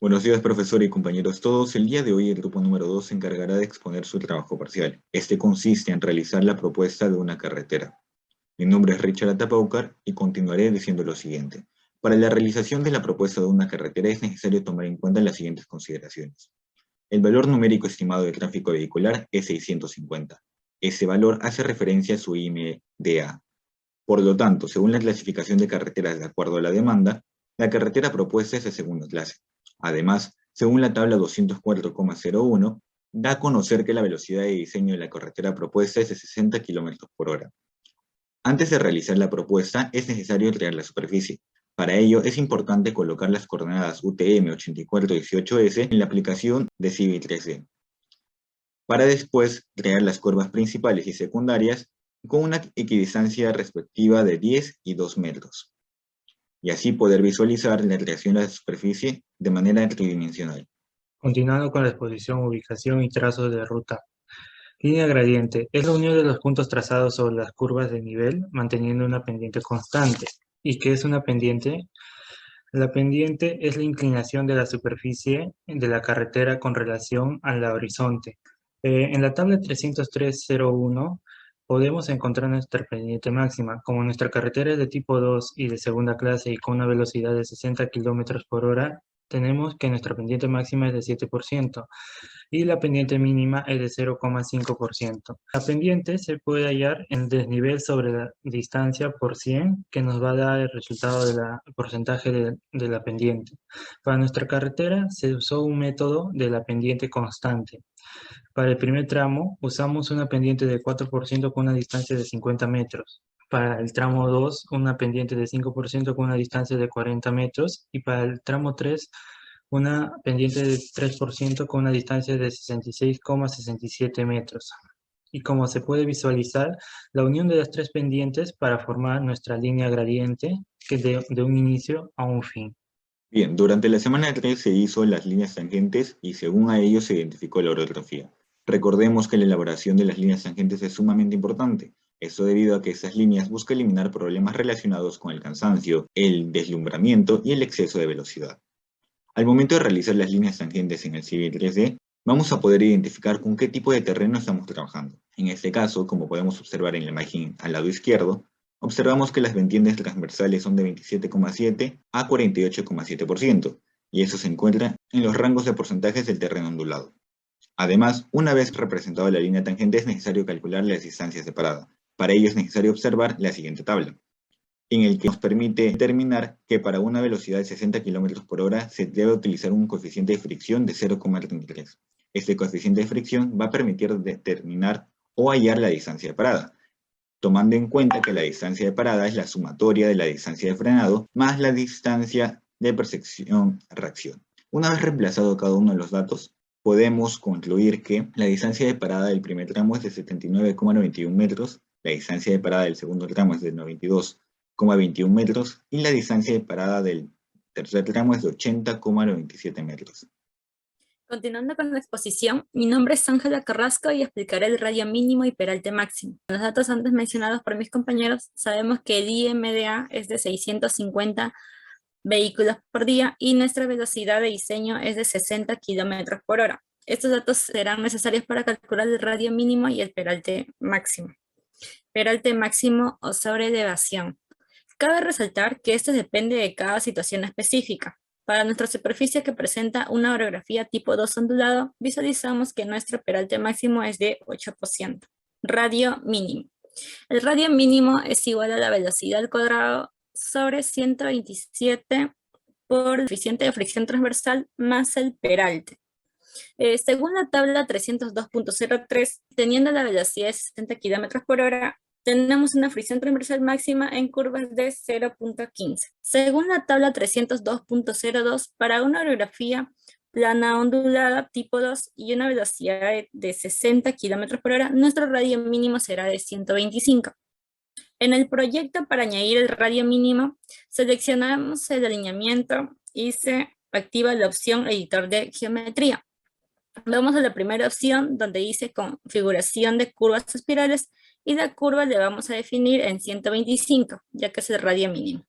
Buenos días, profesor y compañeros todos. El día de hoy el grupo número 2 se encargará de exponer su trabajo parcial. Este consiste en realizar la propuesta de una carretera. Mi nombre es Richard Atapaucar y continuaré diciendo lo siguiente. Para la realización de la propuesta de una carretera es necesario tomar en cuenta las siguientes consideraciones. El valor numérico estimado de tráfico vehicular es 650. Ese valor hace referencia a su IMDA. Por lo tanto, según la clasificación de carreteras de acuerdo a la demanda, la carretera propuesta es de segunda clase. Además, según la tabla 204,01, da a conocer que la velocidad de diseño de la carretera propuesta es de 60 km por hora. Antes de realizar la propuesta, es necesario crear la superficie. Para ello, es importante colocar las coordenadas UTM 8418S en la aplicación de Civil 3D, para después crear las curvas principales y secundarias con una equidistancia respectiva de 10 y 2 metros, y así poder visualizar la creación de la superficie de manera tridimensional. Continuando con la exposición, ubicación y trazos de ruta. Línea gradiente es la unión de los puntos trazados sobre las curvas de nivel, manteniendo una pendiente constante. ¿Y qué es una pendiente? La pendiente es la inclinación de la superficie de la carretera con relación al horizonte. En la tabla 303.01 podemos encontrar nuestra pendiente máxima. Como nuestra carretera es de tipo 2 y de segunda clase y con una velocidad de 60 km por hora, tenemos que nuestra pendiente máxima es de 7% y la pendiente mínima es de 0,5%. La pendiente se puede hallar en desnivel sobre la distancia por 100, que nos va a dar el resultado del porcentaje de la pendiente. Para nuestra carretera se usó un método de la pendiente constante. Para el primer tramo usamos una pendiente de 4% con una distancia de 50 metros. Para el tramo 2, una pendiente de 5% con una distancia de 40 metros. Y para el tramo 3, una pendiente de 3% con una distancia de 66,67 metros. Y como se puede visualizar, la unión de las tres pendientes para formar nuestra línea gradiente que de un inicio a un fin. Bien, durante la semana 3 se hizo las líneas tangentes y según a ello se identificó la orografía. Recordemos que la elaboración de las líneas tangentes es sumamente importante. Esto debido a que estas líneas buscan eliminar problemas relacionados con el cansancio, el deslumbramiento y el exceso de velocidad. Al momento de realizar las líneas tangentes en el Civil 3D, vamos a poder identificar con qué tipo de terreno estamos trabajando. En este caso, como podemos observar en la imagen al lado izquierdo, observamos que las pendientes transversales son de 27,7 a 48,7%, y eso se encuentra en los rangos de porcentajes del terreno ondulado. Además, una vez representada la línea tangente es necesario calcular las distancias de parada. Para ello es necesario observar la siguiente tabla, en el que nos permite determinar que para una velocidad de 60 km por hora se debe utilizar un coeficiente de fricción de 0,33. Este coeficiente de fricción va a permitir determinar o hallar la distancia de parada, tomando en cuenta que la distancia de parada es la sumatoria de la distancia de frenado más la distancia de percepción-reacción. Una vez reemplazado cada uno de los datos, podemos concluir que la distancia de parada del primer tramo es de 79,91 metros, la distancia de parada del segundo tramo es de 92,21 metros y la distancia de parada del tercer tramo es de 80,97 metros. Continuando con la exposición, mi nombre es Ángela Carrasco y explicaré el radio mínimo y peralte máximo. Con los datos antes mencionados por mis compañeros, sabemos que el IMDA es de 650 vehículos por día y nuestra velocidad de diseño es de 60 km por hora. Estos datos serán necesarios para calcular el radio mínimo y el peralte máximo. Peralte máximo o sobrelevación. Cabe resaltar que esto depende de cada situación específica. Para nuestra superficie que presenta una orografía tipo 2 ondulado, visualizamos que nuestro peralte máximo es de 8%. Radio mínimo. El radio mínimo es igual a la velocidad al cuadrado sobre 127 por el coeficiente de fricción transversal más el peralte. Según la tabla 302.03, teniendo la velocidad de 60 km por hora, tenemos una fricción transversal máxima en curvas de 0,15. Según la tabla 302.02, para una orografía plana ondulada tipo 2 y una velocidad de 60 km por hora, nuestro radio mínimo será de 125. En el proyecto para añadir el radio mínimo, seleccionamos el alineamiento y se activa la opción editor de geometría. Vamos a la primera opción donde dice configuración de curvas espirales y la curva le vamos a definir en 125, ya que es el radio mínimo.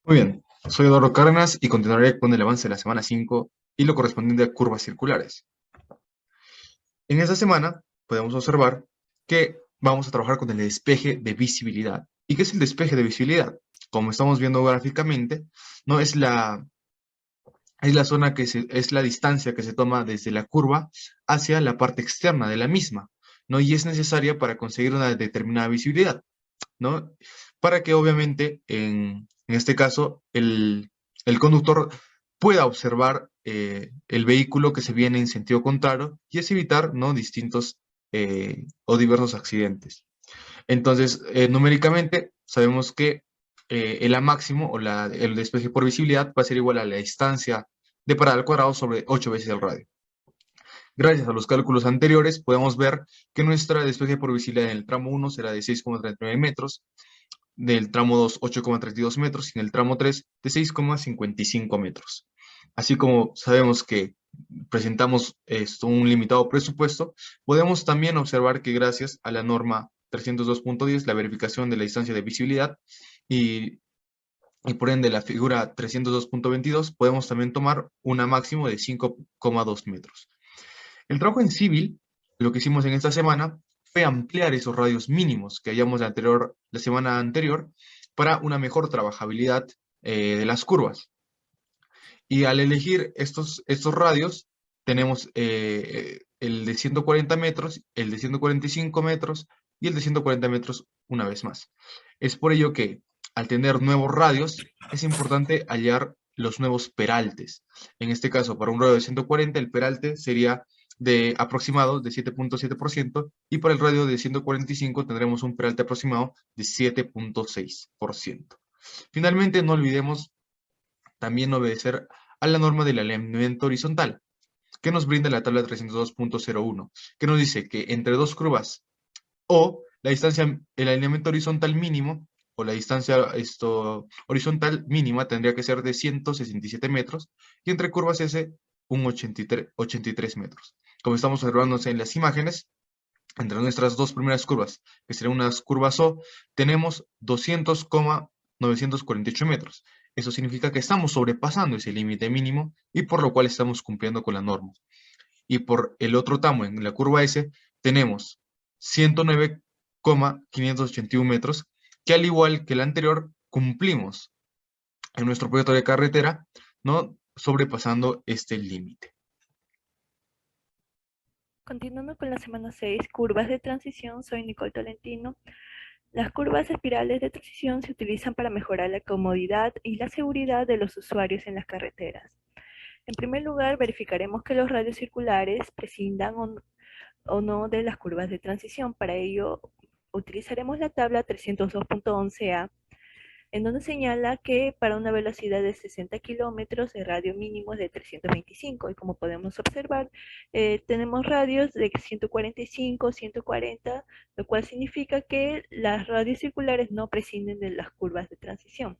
Muy bien, soy Eduardo Cárdenas y continuaré con el avance de la semana 5 y lo correspondiente a curvas circulares. En esta semana podemos observar que vamos a trabajar con el despeje de visibilidad. ¿Y qué es el despeje de visibilidad? Como estamos viendo gráficamente, ¿no? Es la zona es la distancia que se toma desde la curva hacia la parte externa de la misma, ¿no? Y es necesaria para conseguir una determinada visibilidad, ¿no? Para que obviamente, en este caso, el conductor pueda observar el vehículo que se viene en sentido contrario y es evitar, ¿no?, distintos o diversos accidentes. Entonces, numéricamente, sabemos que el A máximo o el despeje por visibilidad va a ser igual a la distancia de parada al cuadrado sobre 8 veces el radio. Gracias a los cálculos anteriores, podemos ver que nuestra despeje por visibilidad en el tramo 1 será de 6,39 metros, del tramo 2, 8,32 metros, y en el tramo 3, de 6,55 metros. Así como sabemos que presentamos un limitado presupuesto, podemos también observar que gracias a la norma 302.10, la verificación de la distancia de visibilidad, y por ende la figura 302.22, podemos también tomar una máximo de 5,2 metros. El trabajo en civil, lo que hicimos en esta semana, fue ampliar esos radios mínimos que hallamos la semana anterior para una mejor trabajabilidad de las curvas. Y al elegir estos radios, tenemos el de 140 metros, el de 145 metros y el de 140 metros una vez más. Es por ello que al tener nuevos radios, es importante hallar los nuevos peraltes. En este caso, para un radio de 140, el peralte sería de aproximado de 7,7%, y para el radio de 145 tendremos un peralte aproximado de 7,6%. Finalmente, no olvidemos también obedecer a la norma del alineamiento horizontal, que nos brinda la tabla 302.01, que nos dice que entre dos curvas o la distancia, el alineamiento horizontal mínimo o la distancia horizontal mínima tendría que ser de 167 metros y entre curvas S un 83 metros. Como estamos observando en las imágenes, entre nuestras dos primeras curvas, que serán unas curvas O, tenemos 200,948 metros. Eso significa que estamos sobrepasando ese límite mínimo y por lo cual estamos cumpliendo con la norma. Y por el otro tramo, en la curva S, tenemos 109,581 metros, que al igual que el anterior, cumplimos en nuestro proyecto de carretera, ¿no?, sobrepasando este límite. Continuando con la semana 6, curvas de transición, soy Nicole Tolentino. Las curvas espirales de transición se utilizan para mejorar la comodidad y la seguridad de los usuarios en las carreteras. En primer lugar, verificaremos que los radios circulares prescindan o no de las curvas de transición. Para ello, utilizaremos la tabla 302.11a, en donde señala que para una velocidad de 60 kilómetros el radio mínimo es de 325, y como podemos observar, tenemos radios de 145, 140, lo cual significa que las radios circulares no prescinden de las curvas de transición.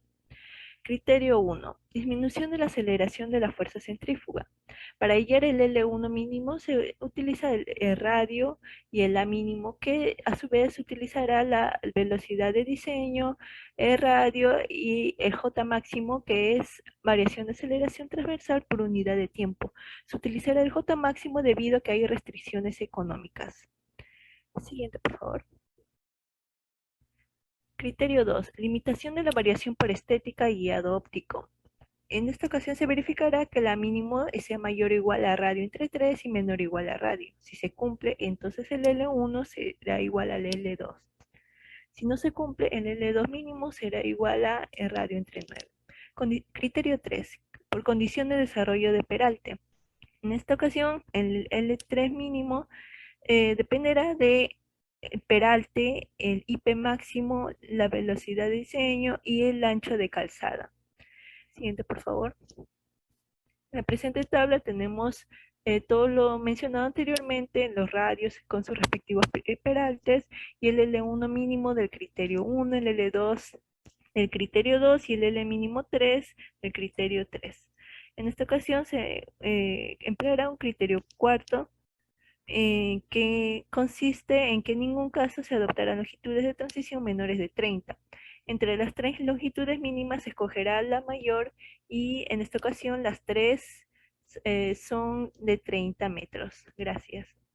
Criterio 1. Disminución de la aceleración de la fuerza centrífuga. Para hallar el L1 mínimo se utiliza el radio y el A mínimo, que a su vez utilizará la velocidad de diseño, el radio y el J máximo, que es variación de aceleración transversal por unidad de tiempo. Se utilizará el J máximo debido a que hay restricciones económicas. Siguiente, por favor. Criterio 2. Limitación de la variación por estética y guiado óptico. En esta ocasión se verificará que la mínimo sea mayor o igual a radio entre 3 y menor o igual a radio. Si se cumple, entonces el L1 será igual al L2. Si no se cumple, el L2 mínimo será igual a el radio entre 9. Criterio 3. Por condición de desarrollo de peralte. En esta ocasión, el L3 mínimo dependerá de el peralte, el IP máximo, la velocidad de diseño y el ancho de calzada. Siguiente, por favor. En la presente tabla tenemos todo lo mencionado anteriormente, los radios con sus respectivos peraltes y el L1 mínimo del criterio 1, el L2 del criterio 2 y el L mínimo 3 del criterio 3. En esta ocasión se empleará un criterio cuarto, que consiste en que en ningún caso se adoptarán longitudes de transición menores de 30. Entre las tres longitudes mínimas se escogerá la mayor y en esta ocasión las tres son de 30 metros. Gracias.